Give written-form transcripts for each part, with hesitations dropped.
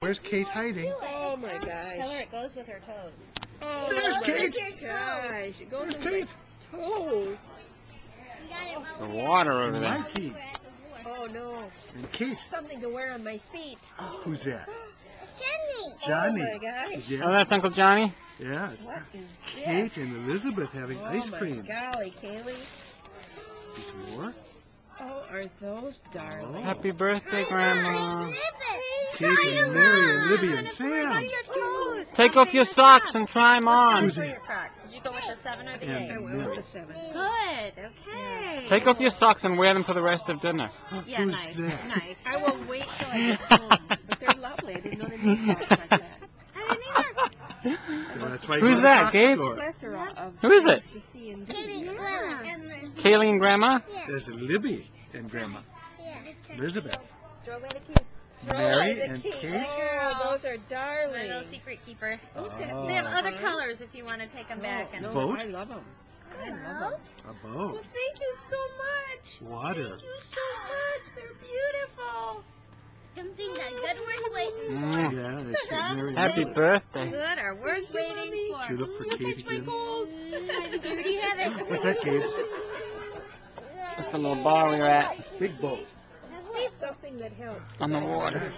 Where's Kate hiding? Oh my gosh. Tell her it goes with her toes. Oh There's my Kate. gosh. It goes There's with my Kate. toes. The water over And there. my feet. Oh no. And Kate. Something to wear on my feet. Who's that? Johnny. Johnny. Oh my gosh. Oh, Yeah. that's Uncle Johnny? Yeah. What is this? Kate and Elizabeth having ice cream. Oh my golly, Kaylee. There's more. Oh, are those darling? Happy birthday, Grandma. Kate and Mary and Libby and Sam. Take off your socks and try them on. Who's For that? your Crocs. Did you go with the 7 or the Yeah. 8? I went with the 7. Good. Okay. Take off your socks and wear them for the rest of dinner. Yeah, Who's nice. that? Nice. I will wait till I get home. But they're lovely. I didn't know they made socks like that. I didn't either. So that's why you Who's go to the that, Croc Gabe? store. Plethora of Who is it? things to see and do. Kaylee and Grandma? There's Libby and Grandma. Elizabeth. Throw away the key. Mary and Kate. Oh, those are My darling. little secret keeper. Oh. They have other colors if you want to take them back. And No, Boat? I love them. I love them. A Well, boat. thank you so much. Water. Thank you so much. They're beautiful. something that good worth waiting Mm. Yeah, that's right. Mary and Happy Elizabeth. birthday. Good or worth waiting for. Should look for Kate again. I think you already have it. What's that, Gabe? That's the little bar we were at Big boat. Something that helps. on the water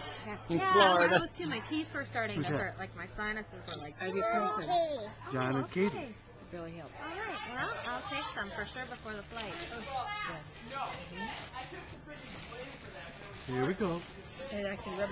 in Yeah, Florida. mine was too. My teeth were starting Who's to that? hurt. Like my sinuses were like. Ibuprofen. John and Katie. It really helps. All right. Well, I'll take some for sure before the flight. Here we go. And I can rub